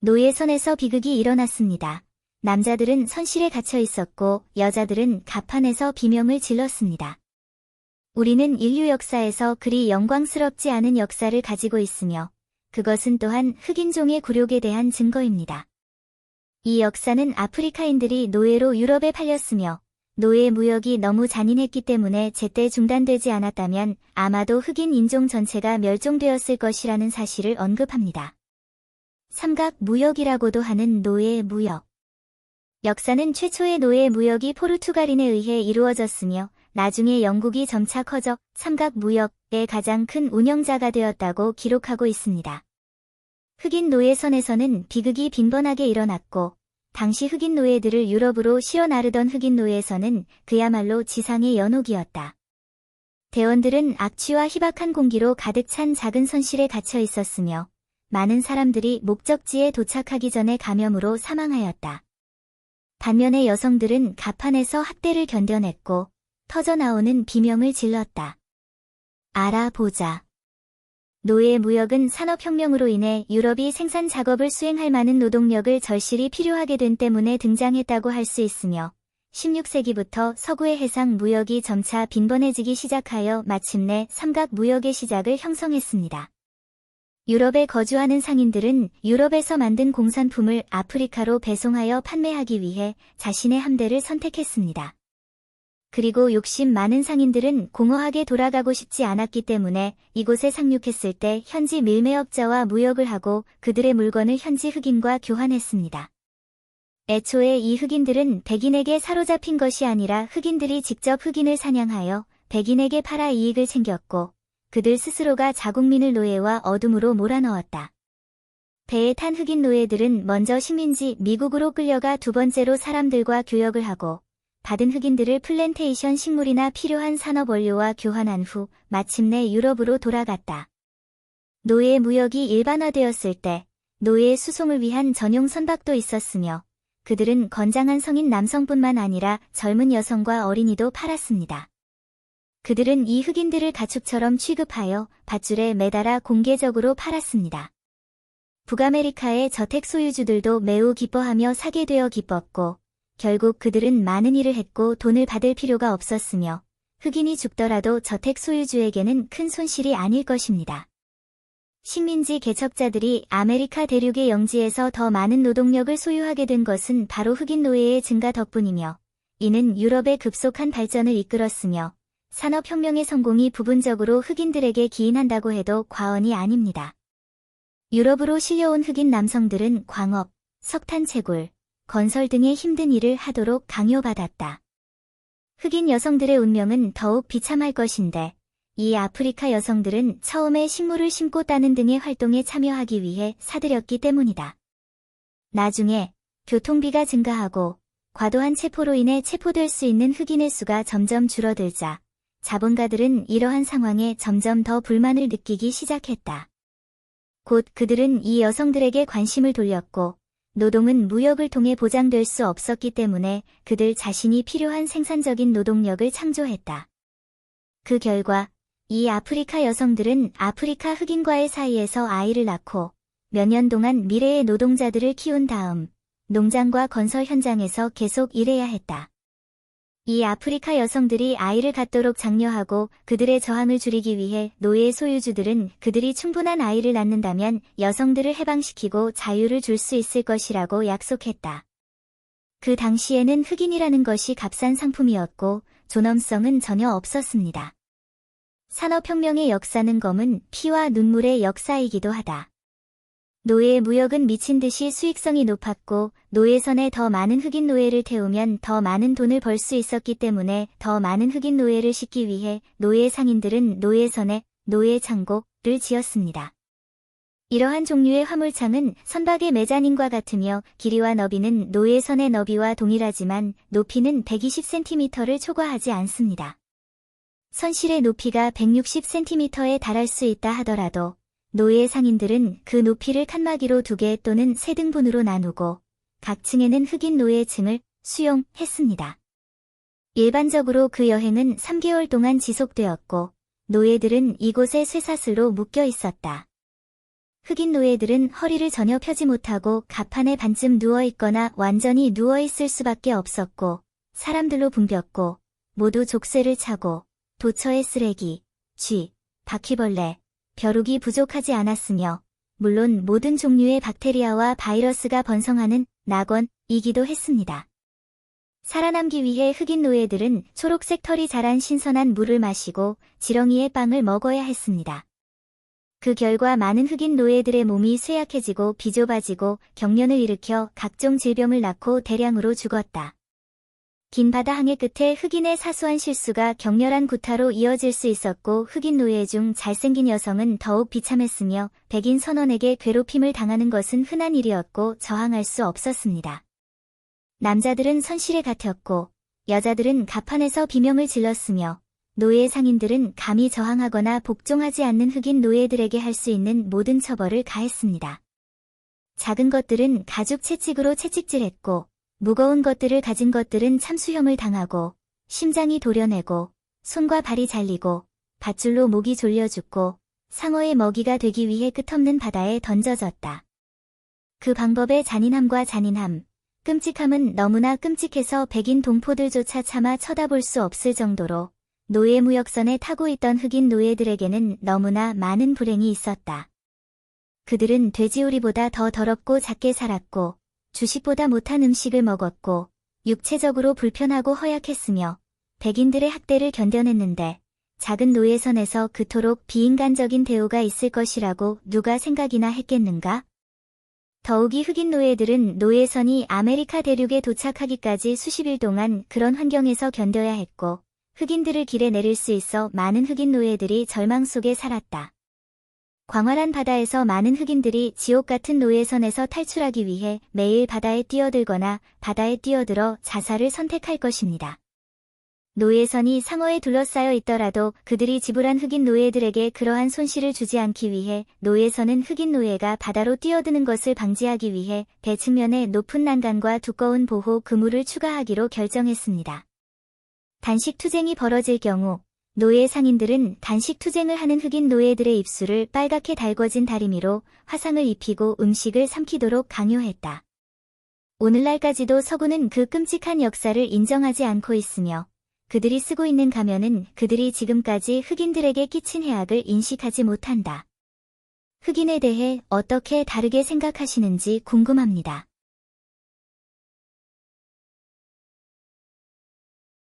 노예선에서 비극이 일어났습니다. 남자들은 선실에 갇혀 있었고 여자들은 갑판에서 비명을 질렀습니다. 우리는 인류 역사에서 그리 영광스럽지 않은 역사를 가지고 있으며 그것은 또한 흑인종의 굴욕에 대한 증거입니다. 이 역사는 아프리카인들이 노예로 유럽에 팔렸으며 노예 무역이 너무 잔인했기 때문에 제때 중단되지 않았다면 아마도 흑인 인종 전체가 멸종되었을 것이라는 사실을 언급합니다. 삼각 무역이라고도 하는 노예 무역. 역사는 최초의 노예 무역이 포르투갈인에 의해 이루어졌으며 나중에 영국이 점차 커져 삼각 무역의 가장 큰 운영자가 되었다고 기록하고 있습니다. 흑인 노예선에서는 비극이 빈번하게 일어났고 당시 흑인 노예들을 유럽으로 실어 나르던 흑인 노예선은 그야말로 지상의 연옥이었다. 대원들은 악취와 희박한 공기로 가득 찬 작은 선실에 갇혀 있었으며 많은 사람들이 목적지에 도착하기 전에 감염으로 사망하였다. 반면에 여성들은 갑판에서 학대를 견뎌냈고 터져나오는 비명을 질렀다. 알아보자. 노예 무역은 산업혁명으로 인해 유럽이 생산 작업을 수행할 많은 노동력을 절실히 필요하게 된 때문에 등장했다고 할 수 있으며 16세기부터 서구의 해상 무역이 점차 빈번해지기 시작하여 마침내 삼각 무역의 시작을 형성했습니다. 유럽에 거주하는 상인들은 유럽에서 만든 공산품을 아프리카로 배송하여 판매하기 위해 자신의 함대를 선택했습니다. 그리고 욕심 많은 상인들은 공허하게 돌아가고 싶지 않았기 때문에 이곳에 상륙했을 때 현지 밀매업자와 무역을 하고 그들의 물건을 현지 흑인과 교환했습니다. 애초에 이 흑인들은 백인에게 사로잡힌 것이 아니라 흑인들이 직접 흑인을 사냥하여 백인에게 팔아 이익을 챙겼고 그들 스스로가 자국민을 노예와 어둠으로 몰아넣었다. 배에 탄 흑인 노예들은 먼저 식민지 미국으로 끌려가 두 번째로 사람들과 교역을 하고 받은 흑인들을 플랜테이션 식물이나 필요한 산업 원료와 교환한 후 마침내 유럽으로 돌아갔다. 노예 무역이 일반화되었을 때 노예 수송을 위한 전용 선박도 있었으며 그들은 건장한 성인 남성뿐만 아니라 젊은 여성과 어린이도 팔았습니다. 그들은 이 흑인들을 가축처럼 취급하여 밧줄에 매달아 공개적으로 팔았습니다. 북아메리카의 저택 소유주들도 매우 기뻐하며 사게 되어 기뻤고 결국 그들은 많은 일을 했고 돈을 받을 필요가 없었으며 흑인이 죽더라도 저택 소유주에게는 큰 손실이 아닐 것입니다. 식민지 개척자들이 아메리카 대륙의 영지에서 더 많은 노동력을 소유하게 된 것은 바로 흑인 노예의 증가 덕분이며 이는 유럽의 급속한 발전을 이끌었으며 산업혁명의 성공이 부분적으로 흑인들에게 기인한다고 해도 과언이 아닙니다. 유럽으로 실려온 흑인 남성들은 광업, 석탄 채굴, 건설 등의 힘든 일을 하도록 강요받았다. 흑인 여성들의 운명은 더욱 비참할 것인데 이 아프리카 여성들은 처음에 식물을 심고 따는 등의 활동에 참여하기 위해 사들였기 때문이다. 나중에 교통비가 증가하고 과도한 체포로 인해 체포될 수 있는 흑인의 수가 점점 줄어들자 자본가들은 이러한 상황에 점점 더 불만을 느끼기 시작했다. 곧 그들은 이 여성들에게 관심을 돌렸고 노동은 무역을 통해 보장될 수 없었기 때문에 그들 자신이 필요한 생산적인 노동력을 창조했다. 그 결과 이 아프리카 여성들은 아프리카 흑인과의 사이에서 아이를 낳고 몇 년 동안 미래의 노동자들을 키운 다음 농장과 건설 현장에서 계속 일해야 했다. 이 아프리카 여성들이 아이를 갖도록 장려하고 그들의 저항을 줄이기 위해 노예 소유주들은 그들이 충분한 아이를 낳는다면 여성들을 해방시키고 자유를 줄 수 있을 것이라고 약속했다. 그 당시에는 흑인이라는 것이 값싼 상품이었고 존엄성은 전혀 없었습니다. 산업혁명의 역사는 검은 피와 눈물의 역사이기도 하다. 노예 무역은 미친 듯이 수익성이 높았고 노예선에 더 많은 흑인 노예를 태우면 더 많은 돈을 벌 수 있었기 때문에 더 많은 흑인 노예를 싣기 위해 노예 상인들은 노예선에 노예 창고를 지었습니다. 이러한 종류의 화물창은 선박의 메자닌과 같으며 길이와 너비는 노예선의 너비와 동일하지만 높이는 120cm를 초과하지 않습니다. 선실의 높이가 160cm에 달할 수 있다 하더라도 노예 상인들은 그 높이를 칸막이로 2개 또는 3등분으로 나누고 각 층에는 흑인 노예층을 수용했습니다. 일반적으로 그 여행은 3개월 동안 지속되었고 노예들은 이곳에 쇠사슬로 묶여 있었다. 흑인 노예들은 허리를 전혀 펴지 못하고 갑판에 반쯤 누워있거나 완전히 누워있을 수밖에 없었고 사람들로 붐볐고 모두 족쇄를 차고 도처에 쓰레기, 쥐, 바퀴벌레, 벼룩이 부족하지 않았으며 물론 모든 종류의 박테리아와 바이러스가 번성하는 낙원이기도 했습니다. 살아남기 위해 흑인 노예들은 초록색 털이 자란 신선한 물을 마시고 지렁이의 빵을 먹어야 했습니다. 그 결과 많은 흑인 노예들의 몸이 쇠약해지고 비좁아지고 경련을 일으켜 각종 질병을 낳고 대량으로 죽었다. 긴 바다 항해 끝에 흑인의 사소한 실수가 격렬한 구타로 이어질 수 있었고 흑인 노예 중 잘생긴 여성은 더욱 비참했으며 백인 선원에게 괴롭힘을 당하는 것은 흔한 일이었고 저항할 수 없었습니다. 남자들은 선실에 갇혔고 여자들은 갑판에서 비명을 질렀으며 노예 상인들은 감히 저항하거나 복종하지 않는 흑인 노예들에게 할 수 있는 모든 처벌을 가했습니다. 작은 것들은 가죽 채찍으로 채찍질했고 무거운 것들을 가진 것들은 참수형을 당하고 심장이 도려내고 손과 발이 잘리고 밧줄로 목이 졸려 죽고 상어의 먹이가 되기 위해 끝없는 바다에 던져졌다. 그 방법의 잔인함과 잔인함, 끔찍함은 너무나 끔찍해서 백인 동포들조차 차마 쳐다볼 수 없을 정도로 노예 무역선에 타고 있던 흑인 노예들에게는 너무나 많은 불행이 있었다. 그들은 돼지우리보다 더 더럽고 작게 살았고 주식보다 못한 음식을 먹었고 육체적으로 불편하고 허약했으며 백인들의 학대를 견뎌냈는데 작은 노예선에서 그토록 비인간적인 대우가 있을 것이라고 누가 생각이나 했겠는가? 더욱이 흑인 노예들은 노예선이 아메리카 대륙에 도착하기까지 수십일 동안 그런 환경에서 견뎌야 했고 흑인들을 길에 내릴 수 있어 많은 흑인 노예들이 절망 속에 살았다. 광활한 바다에서 많은 흑인들이 지옥 같은 노예선에서 탈출하기 위해 매일 바다에 뛰어들거나 바다에 뛰어들어 자살을 선택할 것입니다. 노예선이 상어에 둘러싸여 있더라도 그들이 지불한 흑인 노예들에게 그러한 손실을 주지 않기 위해 노예선은 흑인 노예가 바다로 뛰어드는 것을 방지하기 위해 배 측면에 높은 난간과 두꺼운 보호 그물을 추가하기로 결정했습니다. 단식 투쟁이 벌어질 경우 노예 상인들은 단식 투쟁을 하는 흑인 노예들의 입술을 빨갛게 달궈진 다리미로 화상을 입히고 음식을 삼키도록 강요했다. 오늘날까지도 서구는 그 끔찍한 역사를 인정하지 않고 있으며 그들이 쓰고 있는 가면은 그들이 지금까지 흑인들에게 끼친 해악을 인식하지 못한다. 흑인에 대해 어떻게 다르게 생각하시는지 궁금합니다.